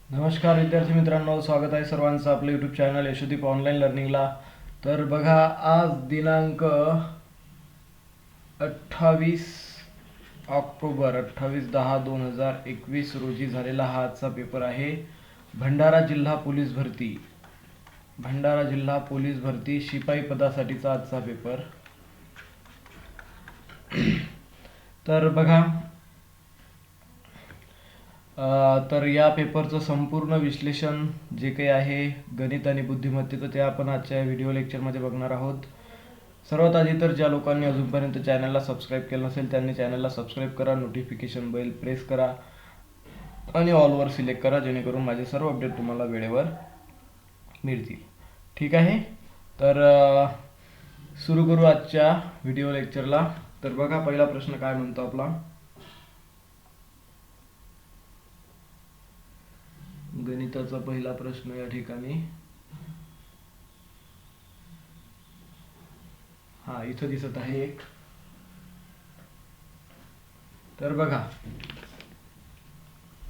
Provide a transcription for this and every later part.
नमस्कार विद्यार्थी मित्रांनो, स्वागत आहे सर्वांचं आपलं यूट्यूब चॅनल यशोदीप ऑनलाईन लर्निंगला. तर बघा, आज दिनांक 28 ऑक्टोबर 2021 रोजी झालेला हा आजचा पेपर आहे. भंडारा जिल्हा पोलीस भरती शिपाई पदासाठीचा आजचा पेपर. तर बघा, तर या पेपरचं संपूर्ण विश्लेषण जे काही आहे गणित आणि बुद्धिमत्तेचं ते आपण आजच्या व्हिडिओ लेक्चरमध्ये बघणार आहोत. सर्वात आधी तर ज्या लोकांनी अजूनपर्यंत चॅनलला सबस्क्राईब केलं नसेल त्यांनी चॅनलला सबस्क्राईब करा, नोटिफिकेशन बेल प्रेस करा आणि ऑलवर सिलेक्ट करा, जेणेकरून माझे सर्व अपडेट तुम्हाला वेळेवर मिळतील. ठीक आहे, तर सुरू करू आजच्या व्हिडिओ लेक्चरला. तर बघा, पहिला प्रश्न काय म्हणतो आपला. गणिताचा पहिला प्रश्न या ठिकाणी इथं दिसत आहे एक. तर बघा,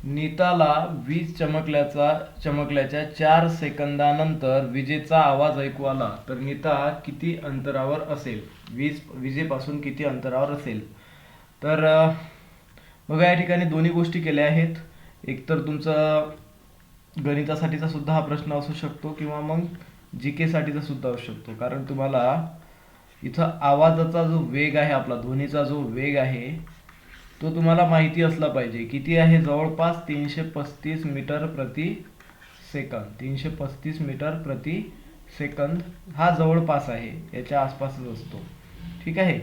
नीताला वीज चमकल्याच्या 4 सेकंदानंतर विजेचा आवाज ऐकू आला. तर नीता किती अंतरावर असेल, विजेपासून किती अंतरावर असेल. तर बघा, या ठिकाणी दोन्ही गोष्टी केल्या आहेत. एकतर तुमचं गणितासाठीचा सुद्धा हा प्रश्न असू शकतो किंवा मग जीके साठीचा सुद्धा असू शकतो, कारण तुम्हाला इथं आवाजाचा जो वेग आहे, आपला ध्वनीचा जो वेग आहे तो तुम्हाला माहिती असला पाहिजे. किती आहे, जवळपास 335 मीटर प्रति सेकंद. 335 मीटर प्रति सेकंद हा जवळपास आहे, याच्या आसपासच असतो. ठीक आहे,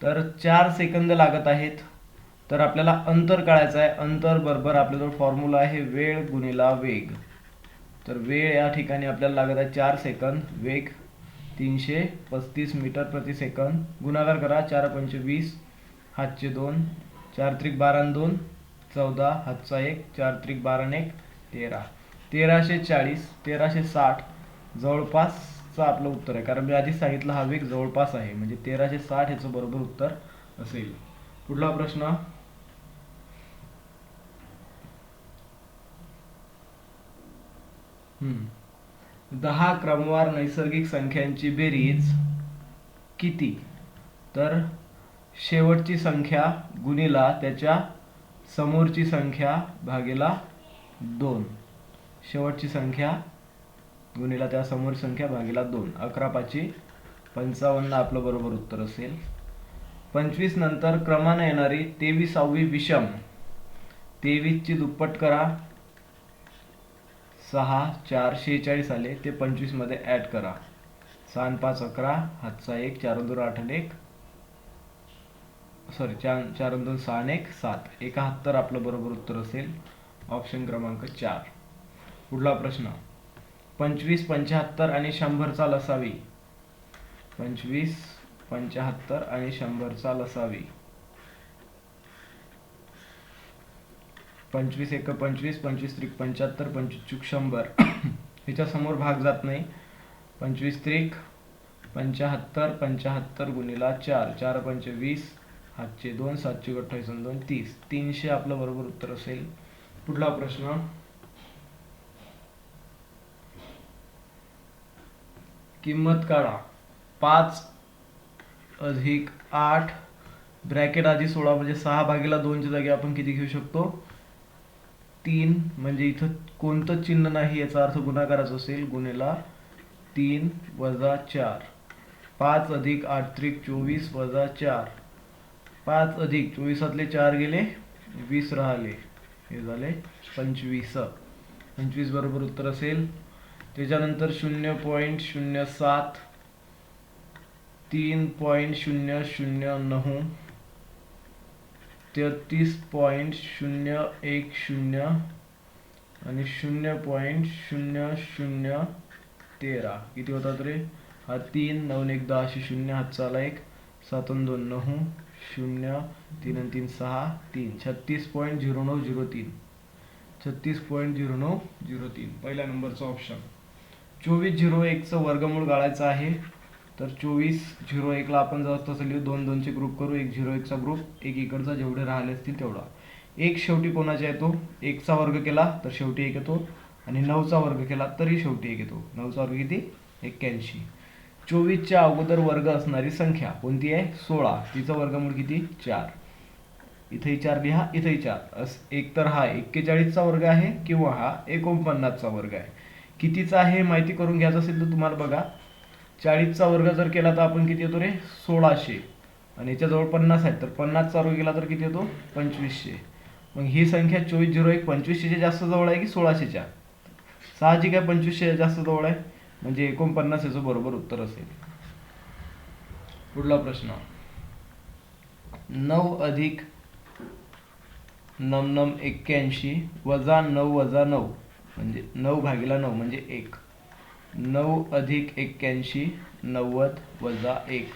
तर 4 सेकंद लागत आहेत. तर आपल्याला अंतर काढायचं आहे. अंतर बरोबर आपल्याजवळ फॉर्म्युला आहे वेळ गुणिला वेग. तर वेळ या ठिकाणी आपल्याला लागत आहे 4 सेकंद, वेग 335 मीटर प्रति सेकंद. गुणाकार करा, 4 पंचे 20, हातचे 2, 4 त्रिक 12 2 14, हातचा 1, 4 त्रिक 12 1 13, 1340, 1360 जवळपासचं आपलं उत्तर आहे. कारण मी आधीच सांगितलं हा वेग जवळपास आहे, म्हणजे 1360 ह्याचं बरोबर उत्तर असेल. पुढला प्रश्न. दहा क्रमवार नैसर्गिक संख्यांची बेरीज किती. तर शेवटची संख्या गुणिला त्याच्या समोरची संख्या भागिला 2. शेवटची संख्या गुणिला त्या समोरची संख्या भागिला 2. 11 5 55 आपलं बरोबर उत्तर असेल. 25 नंतर क्रमाने येणारी 23वी विषम. 23 ची दुप्पट करा, 6 4 46 आले, ते 25 मध्ये ऍड करा. 6 आणि 5 11, हातचा 1, 4 2 8 आणि 1 सॉरी 4 2 6 आणि 1 7. 71 आपलं बरोबर उत्तर असेल, ऑप्शन क्रमांक 4. पुढला प्रश्न. 25 75 आणि 100चा लसावी. 25 75 आणि 100चा लसावी. 25 1 25, 25 त्रिक 75, 25 चूक 100. ह्याच्या समोर भाग जात नाही. 25 त्रिक 75, 75 गुणिला 4, 4 पंचे 20, हातचे 2, 7 चूक 28 आणि 2 30. 300 आपलं बरोबर उत्तर असेल. पुढला प्रश्न. किंमत काढा. 5 अधिक 8 ब्रॅकेट आधी 16, म्हणजे 6 भागिला 2 च्या जागी आपण किती घेऊ शकतो, 3. म्हणजे इथं कोणतं चिन्ह नाही, याचा अर्थ गुणाकाराचा असेल, गुणिला 3 वजा 4. 5 अधिक 8 त्रिक 24 वजा 4. 5 अधिक 24 4 गेले, 20 राहिले, हे झाले 25. 25 बरोबर उत्तर असेल. त्याच्यानंतर 0.07, 3.009, 33.010 आणि 0.0013. किती होतात रे, हा 3 9 1 10 0, हातचा आला 1, 7 2 9 0, 3 3 6 3. 36.0903. 36.0903 पहिल्या नंबरचा ऑप्शन. 2401 चं वर्गमूळ काढायचं आहे. तर 2401 ला आपण जर तसं लिहू, 2 2 चे ग्रुप करू, 1 01 चा ग्रुप, एक इकडचा, जेवढे राहिले असतील तेवढा. एक शेवटी कोणाचा येतो? एकचा वर्ग केला तर शेवटी एक येतो आणि 9चा वर्ग केला तरी शेवटी एक येतो. 9चा वर्ग किती? 81. 24च्या अगोदर वर्ग असणारी संख्या कोणती आहे? 16. तिचं वर्गमूळ किती? 4. इथेही 4 लिहा, इथेही 4. एक तर हा 41चा वर्ग आहे किंवा हा 49चा वर्ग आहे. कितीचा आहे माहिती करून घ्यायचं असेल तर तुम्हाला बघा, 40चा वर्ग जर केला तर आपण किती येतो रे? 1600. आणि याच्याजवळ 50 आहे तर 50चा वर्ग केला तर किती येतो? 2500. मग ही संख्या 2401 2500च्या जास्त जवळ आहे की 1600च्या? साहजिक आहे 2500च्या जास्त जवळ आहे, म्हणजे 49 याचं बरोबर उत्तर असेल. पुढला प्रश्न, 9 अधिक नम नम 81 वजा 9 वजा 9 म्हणजे 9 भागिला 9 म्हणजे 1. 9 अधिक 81 90 वजा 1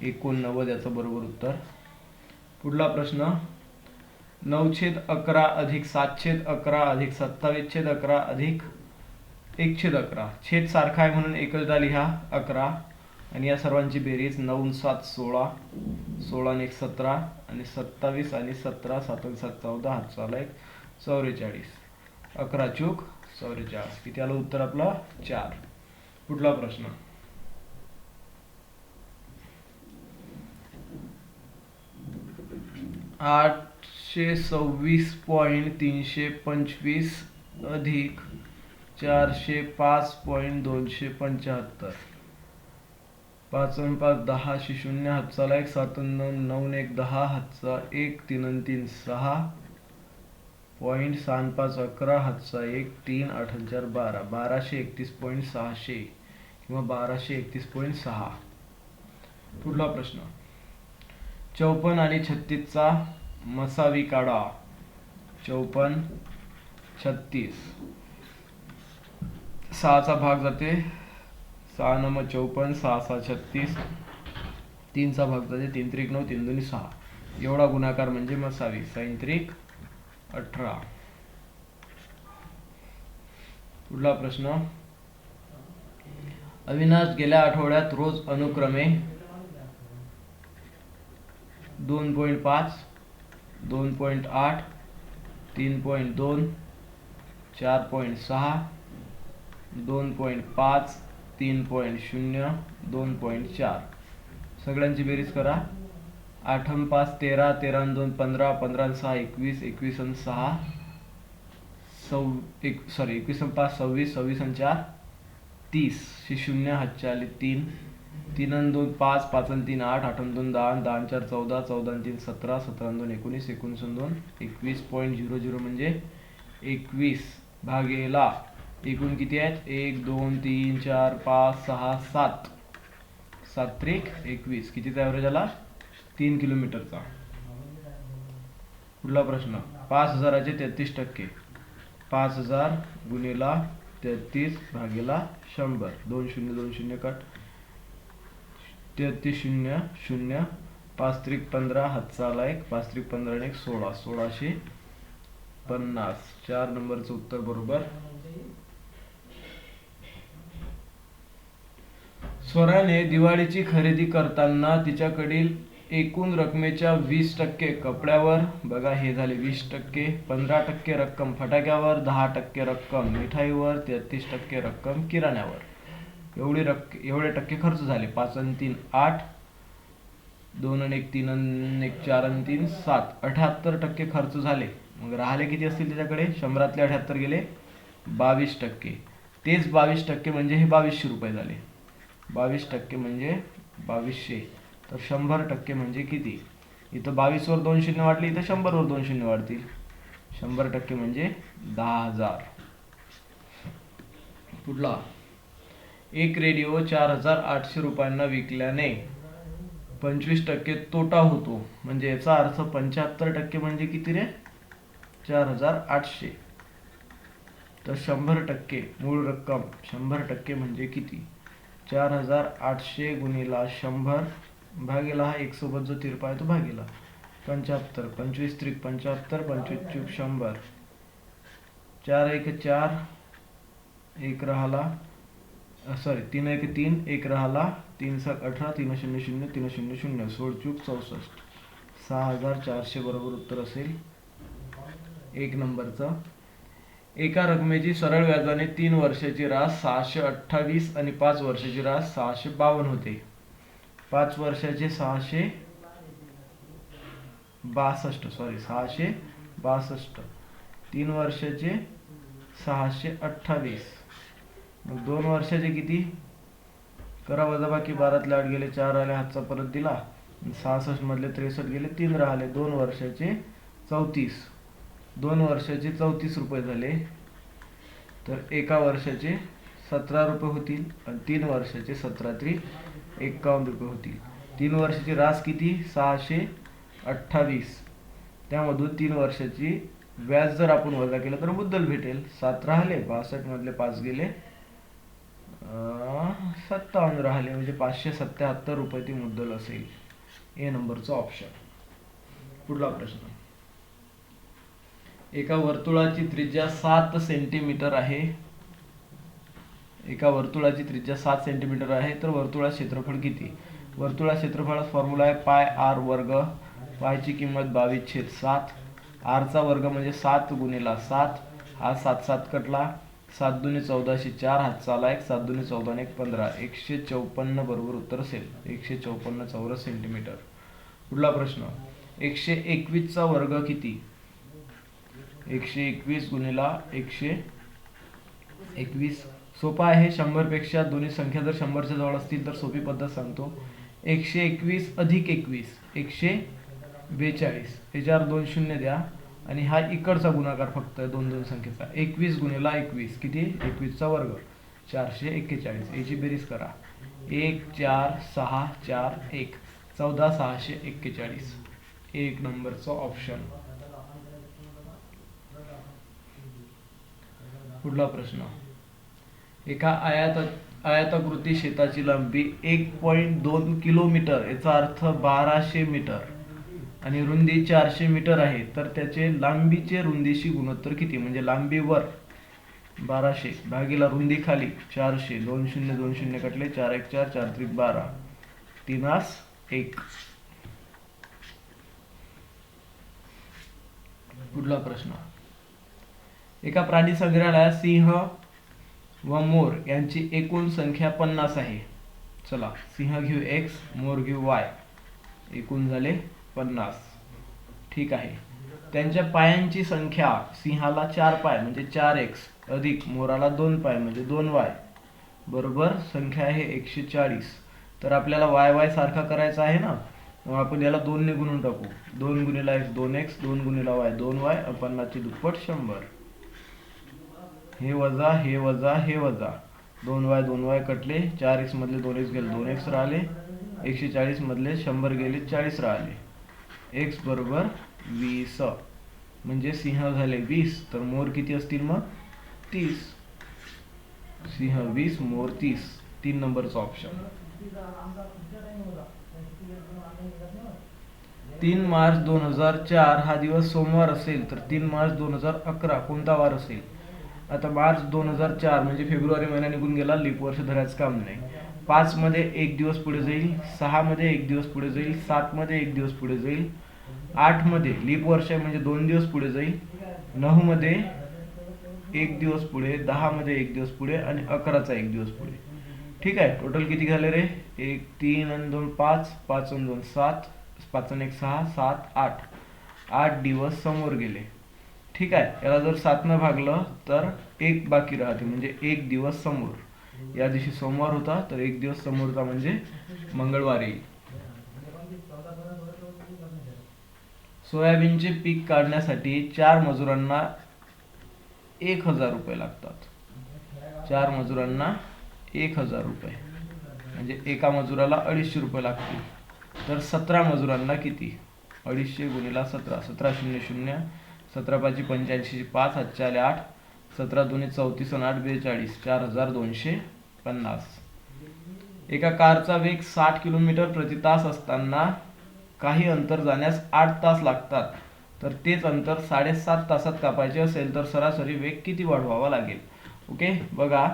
89 याचं बरोबर उत्तर. पुढला प्रश्न, 9/11 अधिक 7/11 अधिक 27/11 अधिक 1/11. छेद सारखा आहे म्हणून एकचदा लिहा 11 आणि या सर्वांची बेरीज 9 7 16 16 1 17 आणि 27 आणि 17 7 7 14 हातचा आला 44. 11 चूक 44. किती आलं उत्तर आपलं? 4. पुढला प्रश्न, 826.325 अधिक 405.275. 5 आणि 5 10 0 हातचा 1 7 9 9 1 10 हातचा 1 3 आणि 3 6 पॉईंट 6 आणि 5 11 हातचा 1 3 8 आणि 4 12 1231.600 किंवा 1231.6. पुढला प्रश्न, 54 आणि 36चा मसावी काढा. 54 36 6चा भाग जाते 6 9 54 6 6 36 3चा भाग जाते 3 3 9 3 2 6. एवढा गुणाकार म्हणजे मसावी 6 3 18. पुढला प्रश्न, अविनाश गेल्या आठवड्यात रोज अनुक्रमे 2.5 2.8 3.2 4.6 2.5 3.0 2.4. सगळ्यांची बेरीज करा. 8 आणि 5 13 13 आणि 2 15 15 आणि 6 21 21 आणि 6 21 आणि 5 26 26 आणि 4 30. 0 हातच्या आले 3 3 आणि 2 5 5 आणि 3 8 8 आणि 2 10 10 आणि 4 14 14 आणि 3 17 17 आणि 2 19 19 आणि 2 21.00 म्हणजे 21 भागेला एकूण किती आहेत? 1 2 3 4 5 6 7 7 त्रिक 21. कितीचा ॲव्हरेज आला? 3 किलोमीटरचा. पुढला प्रश्न, 5000चे 33%. 5000 गुणिला 33 भागेला 100. 2 0 2 0 कट 33 0 0 5 त्रिक 15 हातचा आला 1 5 त्रिक 15 आणि 1 16 1650. 4 नंबरचं उत्तर बरोबर. स्वराने दिवाळीची खरेदी करताना तिच्याकडील एकूण रकमेच्या 20% कपड्यावर, बघा हे झाले 20%, 15% रक्कम फटाक्यावर, 10% रक्कम मिठाईवर, 33% रक्कम किराण्यावर. एवढे टक्के खर्च झाले. 5 आणि 3 8 2 आणि 1 3 आणि 1 4 आणि 3 7 78% खर्च झाले. मग राहिले किती असतील त्याच्याकडे? 100तले 78 गेले 22%. तेच 22% म्हणजे हे 2200 रुपये झाले. 22% म्हणजे 2200. तर 100% म्हणजे किती? इथं 22 वर 2 शून्य वाढली, इथं 100 वर 2 शून्य वाढतील. 100% म्हणजे 10,000. पुढला, एक रेडिओ 4800 रुपयांना विकल्याने 25% तोटा होतो. म्हणजे याचा अर्थ 75% म्हणजे किती रे? 4800. तर 100% मूळ रक्कम 100% म्हणजे किती? 4800 गुणिला 100 भागेला हा एक सोबत जो तिरपा आहे तो भागेला 75. 25 त्रिक 75 25 चूक 100. 4 1 4 1 राहिला, सॉरी 3 1 3 1 राहिला, 3 7 18 3 0 0 3 0 0 16 चूक 64. 6400 बरोबर उत्तर असेल. एक नंबरचं, एका रकमेची सरळ व्याजाने 3 वर्षाची रास 628 आणि 5 वर्षाची रास 652 होते. 5 वर्षाचे 662, 3 वर्षाचे 628, मग 2 वर्षाचे किती करा वजाबाकी, 12तले 8 गेले, 4 आले, हातचा परत दिला, 66 मधले 63 गेले, 3 राहिले, 2 वर्षाचे 34, 2 वर्षाचे 34 रुपये झाले. तर एका वर्षाचे 17 रुपये होतील आणि 3 वर्षाचे 17×3 = 51 रुपये होतील. 3 वर्षाची रास किती 628, त्यामधून 3 वर्षाची व्याज जर आपण वजा केलं तर मुद्दल भेटेल. 7 राहिले, 62 मधले 5 गेले, 57 राहिले, म्हणजे 577 रुपये ती मुद्दल असेल. ए नंबरचा ऑप्शन. पुढला प्रश्न, एका वर्तुळाची त्रिज्या 7 सेंटीमीटर आहे. एका वर्तुळाची त्रिज्या 7 सेंटीमीटर आहे, तर वर्तुळाचे क्षेत्रफळ किती? वर्तुळाचे क्षेत्रफळाचा फॉर्म्युला आहे पाय आर वर्ग. पायची किंमत 22/7, आरचा वर्ग म्हणजे 7 × 7, हा 7 7 कटला, 7 दूने 14, 4 हातचा आला 1, 7 दूने 14 1 15, 154 बरोबर उत्तर असेल. 154 चौरस सेंटीमीटर. पुढला प्रश्न, 121 चा वर्ग किती? 121 × 121 सोपा आहे. 100 पेक्षा दोन्ही संख्या जर 100 च्या जवळ असतील तर सोपी पद्धत सांगतो. 121 अधिक 21 142, याच्यावर 2 शून्य द्या आणि हा इकडचा गुणाकार फक्त 2 संख्येचा. 21 × 21 किती? 21 चा वर्ग 441. याची बेरीज करा. 1 4 6 4 1 14 641. एक नंबरचा ऑप्शन. पुढला प्रश्न, एका आयताकृती शेताची लांबी 1.2 किलोमीटर, याचा अर्थ 1200 मीटर आणि रुंदी 400 मीटर आहे, तर त्याचे लांबीचे रुंदीशी गुणोत्तर किती? म्हणजे लांबी वर 1200 भागीला रुंदी खाली 400, 2 शून्य 2 शून्य कटले, 4 1 4, 4 3 12, 3 1. पुढला प्रश्न, एका प्राणी संग्रहालयात सिंह व मोर यांची एकूण संख्या 50 आहे. चला, सिंह घेऊ x, मोर घेऊ y, एकूण झाले 50. ठीक आहे. त्यांच्या पायांची संख्या, सिंहाला 4 पाय म्हणजे 4x अधिक मोराला 2 पाय म्हणजे 2y बरोबर संख्या आहे 140. तर आपल्याला y सारखा करायचा आहे ना, मग आपण याला 2 ने गुणून टाकू. 2 × x 2x, 2 × y 2y, 50 ची दुप्पट 100. हे वजा हे वजा हे वजा, 2y कटले, 4x मधले 2x गेले, 2x राहिले, 140 मधले 100 गेले, 40 राहिले. x बरोबर 20, म्हणजे सिंह झाले 20, तर मोर किती असतील मग 30. सिंह 20, मोर 30. 3 नंबरचा ऑप्शन. 3 मार्च 2004 हा दिवस सोमवार असेल, तर 3 मार्च 2011 कोणता वार असेल? आता मार्च 2004 म्हणजे फेब्रुवारी महिना निघून गेला, लीप वर्ष धरायचं काम नाही. 5 मध्ये 1 दिवस पुढे जाईल, 6 मध्ये 1 दिवस पुढे जाईल, 7 मध्ये 1 दिवस पुढे जाईल, 8 मध्ये लीप वर्ष आहे म्हणजे 2 दिवस पुढे जाईल, 9 मध्ये 1 दिवस पुढे, 10 मध्ये 1 दिवस पुढे आणि 11चा 1 दिवस पुढे. ठीक आहे. टोटल किती झाले रे? 1 3 आणि 2 5, 5 आणि 2 7, 5 आणि 1 6, 7 8. 8 दिवस समोर गेले. ठीक आहे. याला जर 7 न भागलं तर 1 बाकी राहते, म्हणजे 1 दिवस समोर. या दिवशी सोमवार होता, तर 1 दिवस समोरचा म्हणजे मंगळवार येईल. सोयाबीनचे पीक काढण्यासाठी 4 मजुरांना 1000 रुपये लागतात. 4 मजुरांना 1000 रुपये म्हणजे एका मजुराला 250 रुपये लागतील. तर 17 मजुरांना किती? 250 × 17, 17 0 0, 17 5 85, 5 हातचे आले 8, 17 2 34 आणि 8 42, 4250. एका कारचा वेग 60 किलोमीटर प्रति तास असताना काही अंतर जाण्यास 8 तास लागतात, तर तेच अंतर 7.5 तासात कापायचे असेल तर सरासरी वेग किती वाढवावा लागेल? ओके, बघा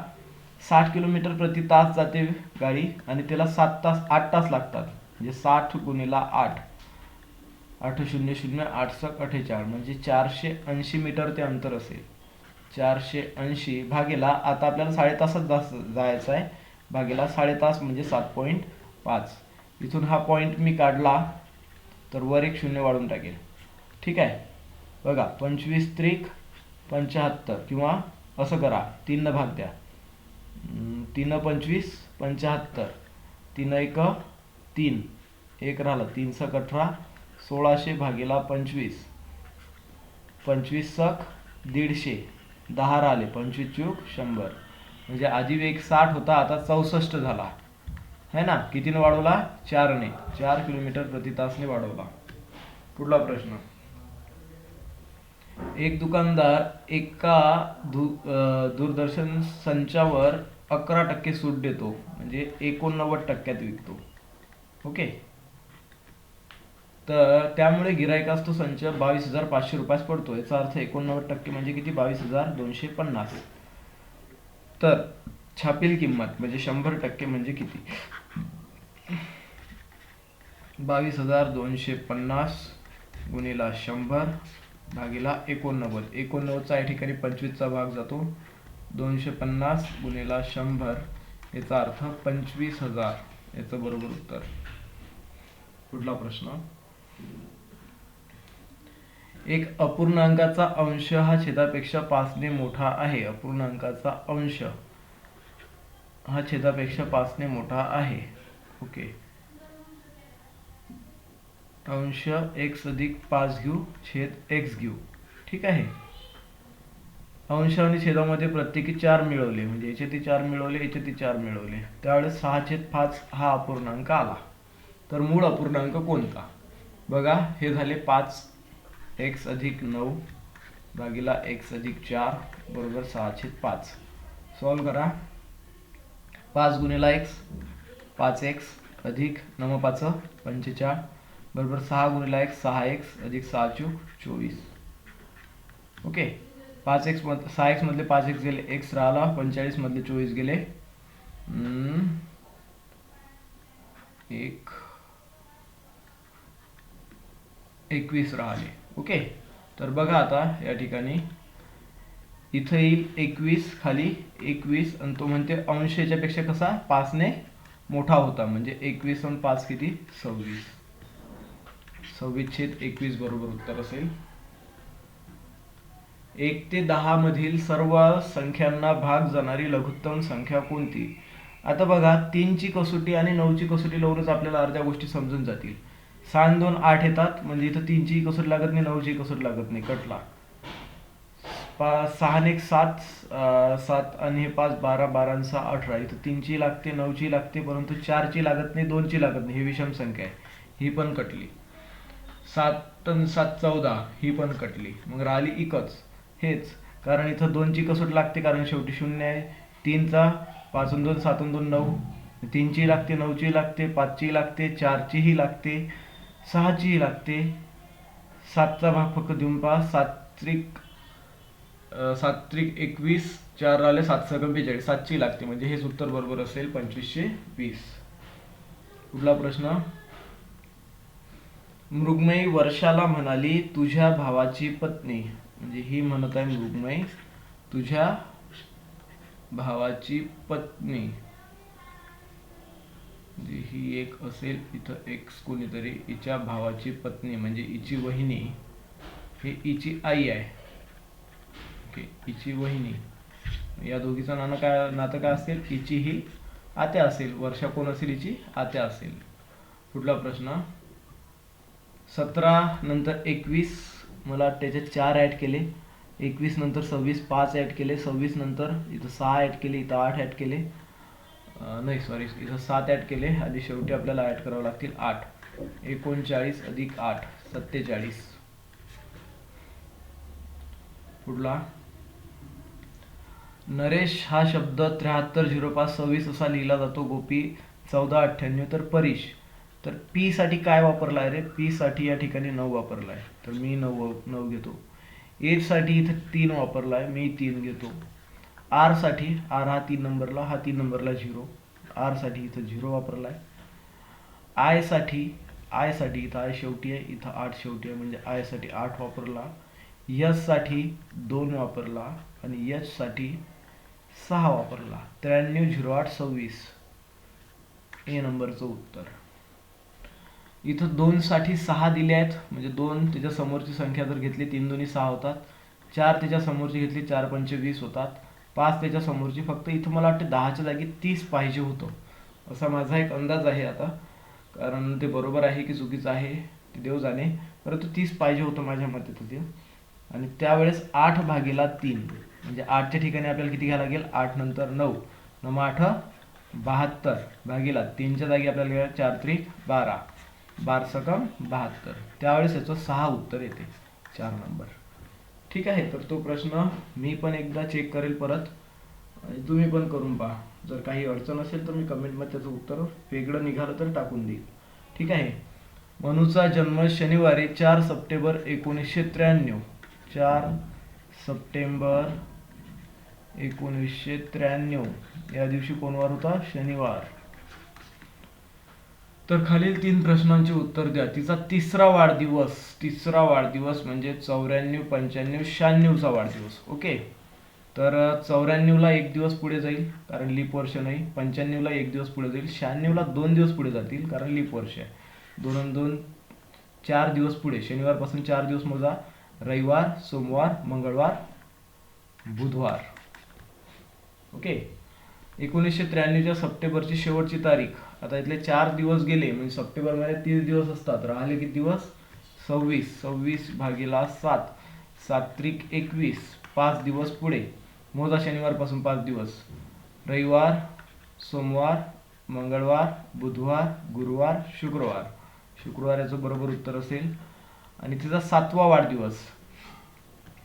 60 किलोमीटर प्रति तास जाते गाडी आणि त्याला 8 तास लागतात, म्हणजे 60 × 8. 800 8 48 म्हणजे 480 मीटर ते अंतर असेल. 480 भागेला, आता आपल्याला 1/2 तासात जायचं आहे, भागेला 1/2 तास म्हणजे 7.5. इथून हा पॉईंट मी काढला तर वर एक शून्य वाढून टाकेल. ठीक आहे. बघा 25 त्रिक 75 किंवा असं करा, 3 न भाग द्या. 3 25 75, 3 1 3, एक राहिलं, 3 सक 18, 1600 भागेला 25, 25 सक 150, 10 राहिले, 25 चूक 100. म्हणजे आधी वेग 60 होता, आता 64 झाला है ना. कितीने वाढवला? 4ने. 4 किलोमीटर प्रति तासने वाढवला. पुढला प्रश्न. एक दुकानदार एका दूरदर्शन संचावर 11% सूट देतो, म्हणजे 89% विकतो. ओके. तर त्यामुळे गिरायकास तो संच 22,500 रुपयास पडतो. याचा अर्थ 89% म्हणजे किती? 22,250. तर छापील किंमत म्हणजे 100% म्हणजे किती? 22,250 गुणिला 100 भागीला 89. 89चा या ठिकाणी 25चा भाग जातो. 250 गुणिला 100, याचा अर्थ 25,000. याचं बरोबर उत्तर. पुढला प्रश्न. एक अपूर्णांकाचा अंश हा छेदापेक्षा 5ने मोठा आहे. अपूर्णांकाचा अंश हा छेदापेक्षा 5ने मोठा आहे. ओके. अंश x अधिक 5 घेऊ, छेद x घेऊ. ठीक आहे. अंश आणि छेदामध्ये प्रत्येकी 4 मिळवले, म्हणजे याचे ते 4 मिळवले, याचे ते 4 मिळवले, त्यावेळेस 6/5 हा अपूर्णांक आला. तर मूळ अपूर्णांक कोणता? बघा, हे झाले 5x अधिक 9 भागीला x अधिक 4 बरोबर 6/5. सॉल्व करा. 5 गुणिला x 5x अधिक 9 5 45 बरोबर 6 गुणिला x 6x अधिक 6 चूक 24. ओके. 5x 6x मधले 5x गेले, x राहिला, 45 मधले 24 गेले, 21 राहिले. ओके. तर बघा आता या ठिकाणी इथं येईल 21, खाली 21, आणि तो म्हणते अंश याच्यापेक्षा कसा 5ने मोठा होता, म्हणजे 21 आणि 5 किती? 26. 26/21 बरोबर उत्तर असेल. 1 ते 10 मधील सर्व संख्यांना भाग जाणारी लघुत्तम संख्या कोणती? आता बघा, 3ची कसोटी आणि 9ची कसोटी लावूनच आपल्याला अर्ध्या गोष्टी समजून जातील. 6 आणि 2 8 येतात, म्हणजे इथं 3ची कसोटी लागत नाही, 9ची कसोटी लागत नाही, कटला. 6 आणि 1 7, 7 आणि हे 5 12, 12 आणि 6 18, इथं 3ची लागते, 9ची लागते, परंतु 4ची लागत नाही, 2ची लागत नाही. ही विषम संख्या आहे, ही पण कटली. 7 आणि 7 14, ही पण कटली. मग राहिली एकच, हेच, कारण इथं 2ची कसोटी लागते, कारण शेवटी 0 आहे. 3चा 5 आणि 2 7 आणि 2 9, 3ची लागते, 9ची लागते, 5ची लागते, 4चीही लागते, 6चीही लागते. 7चा भाग फक्त देऊन पहा. 7 त्रिक 21, 4 राहिले, 7 × 42, 7ची लागते, म्हणजे हेच उत्तर बरोबर असेल 2520. पुढला प्रश्न. मृगमयी वर्षाला म्हणाली, तुझ्या भावाची पत्नी, म्हणजे ही म्हणत आहे मृगमयी, तुझ्या भावाची पत्नी, म्हणजे ही एक असेल, इथं एक्स कोणीतरी, हिच्या भावाची पत्नी म्हणजे हिची वहिनी, ही हिची आई आहे. ओके. हिची वहिनी, या दोघीचं नातं काय असेल? हिची ही आत्या असेल. वर्षा कोण असेल? हिची आत्या असेल. पुढला प्रश्न. 17 नंतर 21, मला त्याच्यात 4 ऍड केले. 21 नंतर 26 5 ऍड केले. 26 नंतर इथं 6 ऍड केले, इथं 8 ऍड केले, नाही सॉरी, इथं 7 ऍड केले, आणि शेवटी आपल्याला ऍड करावं लागतील 8. 39 अधिक 8 47. पुढला. नरेश हा शब्द 730526 असा लिहिला जातो. गोपी 1498. तर परीश, तर पी साठी काय वापरलाय रे? पी साठी या ठिकाणी 9 वापरलाय, तर मी 9 घेतो. ए साठी इथं 3 वापरलाय, मी 3 घेतो. आर साठी, आर हा 3 नंबरला, हा 3 नंबरला 0, आर साठी इथं 0 वापरलाय. आय साठी आय साठी इथं आय शेवटी आहे, इथं 8 शेवटी आहे, म्हणजे आय साठी 8 वापरला, एस साठी 2 वापरला आणि एच साठी 6 वापरला. 930826 ए नंबरचं उत्तर. इथं 2 साठी 6 दिले आहेत, म्हणजे 2 त्याच्या समोरची संख्या जर घेतली 3 दोन्ही 6 होतात. 4 त्याच्या समोरची घेतली 4 पंचे 20 होतात. 5 त्याच्या समोरची, फक्त इथं मला वाटतं 10च्या जागी 30 पाहिजे होतं, असा माझा एक अंदाज आहे आता. कारण ते बरोबर आहे की चुकीचं आहे ते देव जाणे, परंतु 30 पाहिजे होतं माझ्या मते तर ते. आणि त्यावेळेस 8/3 म्हणजे 8च्या ठिकाणी आपल्याला किती घ्यायला लागेल, 8 नंतर 9, 9 8 72 भागीला 3च्या जागी आपल्याला घ्यायला 4 त्रिक 12, 12 सकम 72. त्यावेळेस याचं 6 उत्तर येते, 4 नंबर. ठीक आहे, तर तो प्रश्न मी पण एकदा चेक करेल परत, आणि तुम्ही पण करून पहा. जर काही अडचण असेल तर मी कमेंटमध्ये त्याचं उत्तर वेगळं निघालं तर टाकून देईल. ठीक आहे. मनूचा जन्म शनिवारी 4 सप्टेंबर 1993, 4 सप्टेंबर 1993 या दिवशी कोणवार होता, शनिवार. तर खालील 3 प्रश्नांची उत्तर द्या. तिचा तिसरा वाढदिवस म्हणजे 94, 95, 96चा वाढदिवस. ओके, तर 94ला 1 दिवस पुढे जाईल कारण लीप वर्ष नाही, 95ला 1 दिवस पुढे जाईल, 96ला 2 दिवस पुढे जातील कारण लीप वर्ष आहे. 2 आणि 2 4 दिवस पुढे, शनिवारपासून 4 दिवस मोजा, रविवार, सोमवार, मंगळवार, बुधवार. ओके. 1993च्या सप्टेंबरची शेवटची तारीख. आता इथले 4 दिवस गेले म्हणजे सप्टेंबरमध्ये 30 दिवस असतात, राहिले किती दिवस, 26, 26 भागीला 7, 7 त्रिक 21, 5 दिवस पुढे मोजा, शनिवारपासून 5 दिवस, रविवार, सोमवार, मंगळवार, बुधवार, गुरुवार, शुक्रवार याचं बरोबर उत्तर असेल. आणि तिचा 7वा वाढदिवस.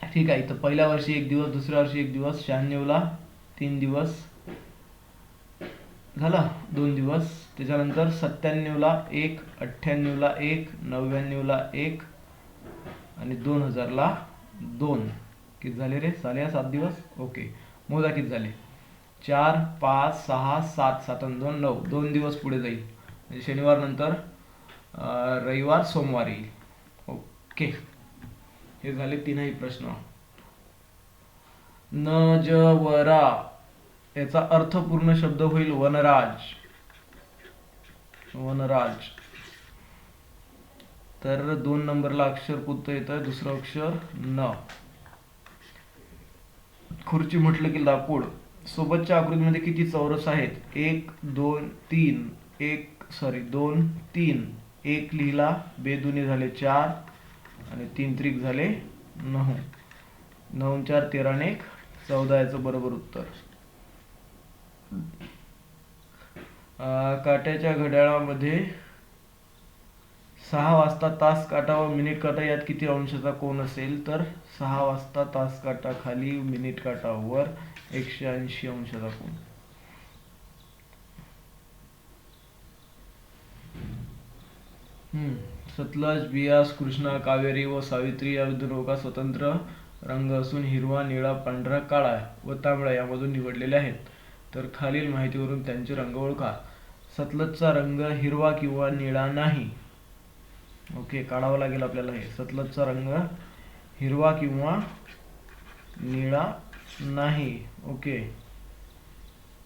ठीक आहे, तर पहिल्या वर्षी 1 दिवस, दुसऱ्या वर्षी 1 दिवस, 96ला 3 दिवस झाला, 2 दिवस, त्याच्यानंतर 97ला 1, 98ला 1, 99ला 1 आणि 2000ला 2. किती झाले रे, झाले 7 दिवस. ओके, मोजा किती झाले, 4, 5, 6, 7, 7 आणि 2 9, 2 दिवस पुढे जाईल म्हणजे शनिवार नंतर रविवार, सोमवार येईल. ओके, हे झाले 3ही प्रश्न. नजवरा याचा अर्थपूर्ण शब्द होईल वनराज. तर 2 नंबरला अक्षर कोणतं येतं, दुसरं अक्षर न. खुर्ची म्हटलं की लाकूड. सोबतच्या आकृतीमध्ये किती चौरस आहेत, 1 2 3, 2 3, 1 लिहिला, बेदुनी झाले 4 आणि 3 त्रिक झाले 9, 9 4 13 आणि 1 14 याचं बरोबर उत्तर. काट्याच्या घड्याळामध्ये 6 वाजता तास काटा व मिनिट काटा यात किती अंशाचा कोन असेल, तर 6 वाजता तास काटा खाली, मिनिट काटा वर, 180 अंशाचा कोन. सतलज, बियास, कृष्णा, कावेरी व सावित्री या नौका स्वतंत्र रंग असून हिरवा, निळा, पांढरा, काळा व तांबडा यामधून निवडलेले आहेत. तर खालील माहितीवरून त्यांचे रंग ओळखा. सतलजचा रंग हिरवा किंवा निळा नाही. ओके, काढावं लागेल आपल्याला हे. सतलजचा रंग हिरवा किंवा निळा नाही. ओके.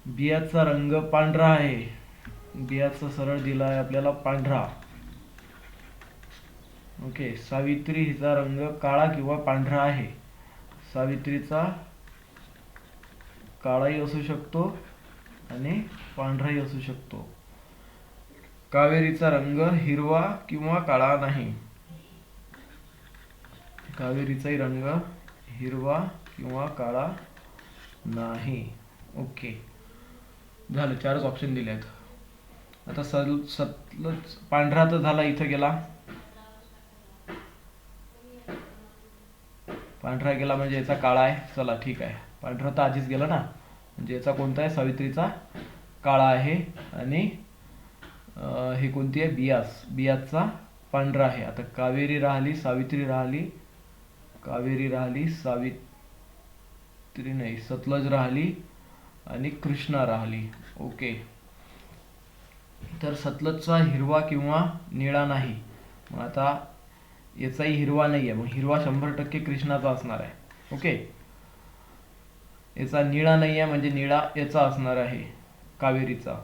बियाचा रंग पांढरा आहे. बियाचा सरळ दिला आहे आपल्याला पांढरा. ओके. सावित्री हिचा रंग काळा किंवा पांढरा आहे. सावित्रीचा काळाही असू शकतो आणि पांढराही असू शकतो. कावेरीचा रंग हिरवा किंवा काळा नाही. कावेरीचाही रंग हिरवा किंवा काळा नाही. ओके, झालं. 4च ऑप्शन दिले आहेत. आता सतलज पांढरा तर झाला, इथं गेला. पांढरा गेला म्हणजे याचा काळा आहे. चला ठीक आहे, पांढरा तर आधीच गेला ना, म्हणजे याचा कोणता आहे, सावित्रीचा काळा आहे. आणि हे कोणती आहे, बियास. बियासचा पांढरा आहे. आता कावेरी राहिली, सावित्री राहिली, कावेरी राहिली, सावित्री नाही, सतलज राहिली आणि कृष्णा राहिली. ओके, तर सतलजचा हिरवा किंवा निळा नाही. मग आता याचाही हिरवा नाही आहे, मग हिरवा 100% कृष्णाचा असणार आहे. ओके, याचा निळा नाही आहे म्हणजे निळा याचा असणार आहे, कावेरीचा.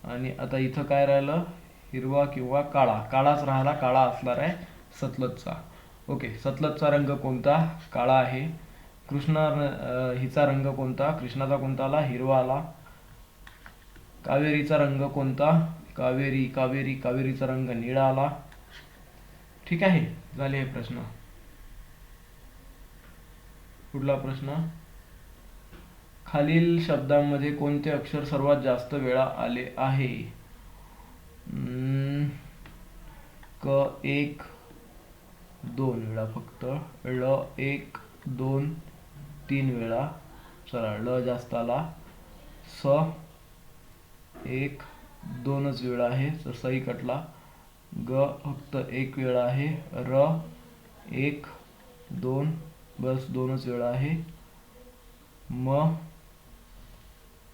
आणि आता इथं काय राहिलं, हिरवा किंवा काळा. काळाच राहिला, काळा असणार आहे सतलजचा. ओके, सतलजचा रंग कोणता, काळा आहे. हिचा रंग कोणता, कृष्णाचा कोणता आला, हिरवा आला. कावेरीचा रंग कोणता, कावेरीचा रंग निळा आला. ठीक आहे, झाले हे प्रश्न. पुढला प्रश्न, खालील शब्दांमध्ये कोणते अक्षर सर्वात जास्त वेळा आले आहे. क 1 2 वेळा फक्त, ळ 1 2 3 वेळा, चला ळ जास्त आला. स 1 2च वेळा आहे, सही कटला. ग फक्त 1 वेळा आहे. र 1 2 बस 2च वेळा आहे. म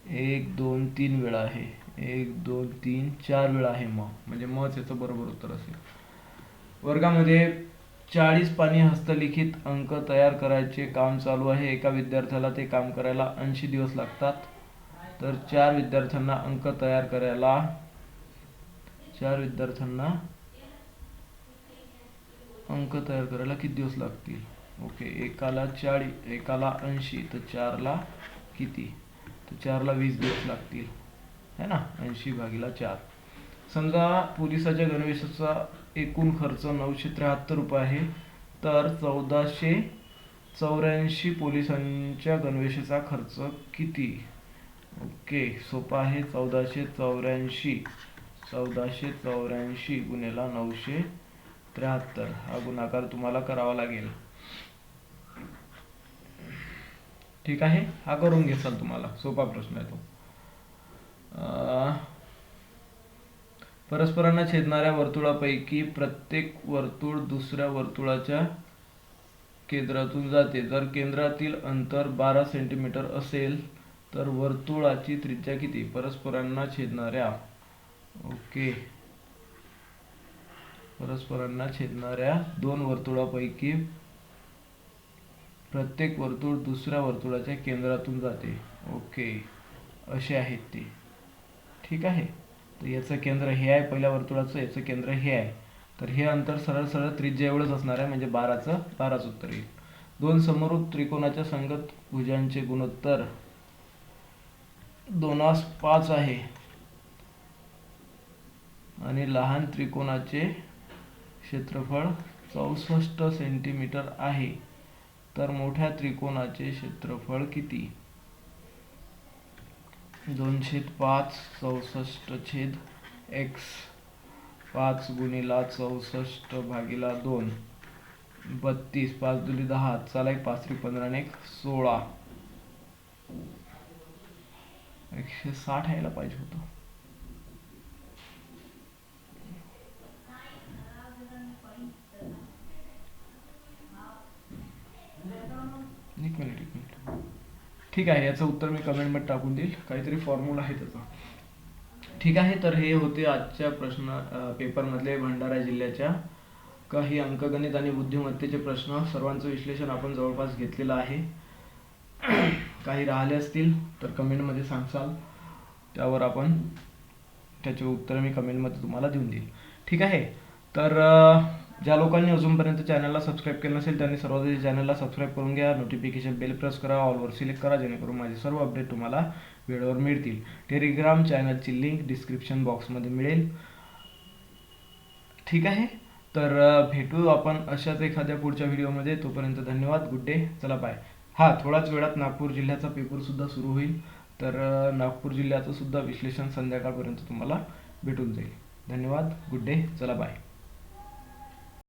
1 2 3 वेळा आहे. 1 2 3 4 वेळा आहे म, म्हणजे मच याचं बरोबर उत्तर असेल. वर्गामध्ये 40 पानी हस्तलिखित अंक तयार करायचे काम चालू आहे. एका विद्यार्थ्याला ते काम करायला 80 दिवस लागतात. तर 4 विद्यार्थ्यांना अंक तयार करायला किती दिवस लागतील. ओके, एकाला 40, एकाला 80, तर 4ला किती, तर 4ला 20 दिवस लागतील है ना. 80 भागिले 4. समजा पोलिसाच्या गणवेशाचा एकूण खर्च 973 रुपये आहे, तर 1484 पोलिसांच्या गणवेशाचा खर्च किती. ओके, सोपा आहे. 1484 गुणिले 973 हा गुणाकार तुम्हाला करावा लागेल. ठीक आहे, हा करून घेसाल तुम्हाला, सोपा प्रश्न आहे तो. परस्परांना छेदणाऱ्या वर्तुळापैकी प्रत्येक वर्तुळ दुसऱ्या वर्तुळाच्या केंद्रातून जाते. जर केंद्रातील अंतर 12 सेंटीमीटर असेल तर वर्तुळाची त्रिज्या किती. परस्परांना छेदणाऱ्या 2 वर्तुळापैकी प्रत्येक वर्तुळ दुसऱ्या वर्तुळाच्या केंद्रातून जाते. ओके, असे आहेत ते. ठीक आहे, तर याचं केंद्र हे आहे पहिल्या वर्तुळाचं, याचं केंद्र हे आहे. तर हे अंतर सरळ सरळ त्रिज्या एवढंच असणार आहे, म्हणजे 12च उत्तर येईल. 2 समरूप त्रिकोणाच्या संगत भुजांचे गुणोत्तर 2:5 आहे आणि लहान त्रिकोणाचे क्षेत्रफळ 64 सेंटीमीटर आहे, तर मोठ्या त्रिकोणाचे क्षेत्रफळ किती. 2/5 64/x 5 गुणिले 64 भागिले 2 32 5 दुनी 10, चला 5 3 15 आणि 1 16. 160 यायला पाहिजे होतं. एक मिनिट. ठीक आहे, याचं उत्तर मी कमेंटमध्ये टाकून देईल, काहीतरी फॉर्म्युला आहे त्याचा. ठीक आहे, तर हे होते आजच्या पेपरमधले भंडारा जिल्ह्याच्या काही अंकगणित आणि बुद्धिमत्तेचे प्रश्न. सर्वांचं विश्लेषण आपण जवळपास घेतलेलं आहे. काही राहिले असतील तर कमेंटमध्ये सांगसाल, त्यावर आपण त्याचे उत्तर मी कमेंटमध्ये तुम्हाला देऊन देईल. ठीक आहे, तर ज्या लोकांनी अजूनपर्यंत चॅनलला सबस्क्राईब केलं नसेल त्यांनी सर्वांनी चॅनलला सबस्क्राईब करून घ्या. नोटिफिकेशन बेल प्रेस करा, ऑलवर सिलेक्ट करा, जेणेकरून माझे सर्व अपडेट तुम्हाला वेळेवर मिळतील. टेलिग्राम चॅनलची लिंक डिस्क्रिप्शन बॉक्समध्ये मिळेल. ठीक आहे, तर भेटू आपण अशाच एखाद्या पुढच्या व्हिडिओमध्ये. तोपर्यंत धन्यवाद, गुड डे, चला बाय. थोड्याच वेळात नागपूर जिल्ह्याचा पेपर सुद्धा सुरू होईल, तर नागपूर जिल्ह्याचं सुद्धा विश्लेषण संध्याकाळपर्यंत तुम्हाला भेटून जाईल. धन्यवाद, गुड डे, चला बाय.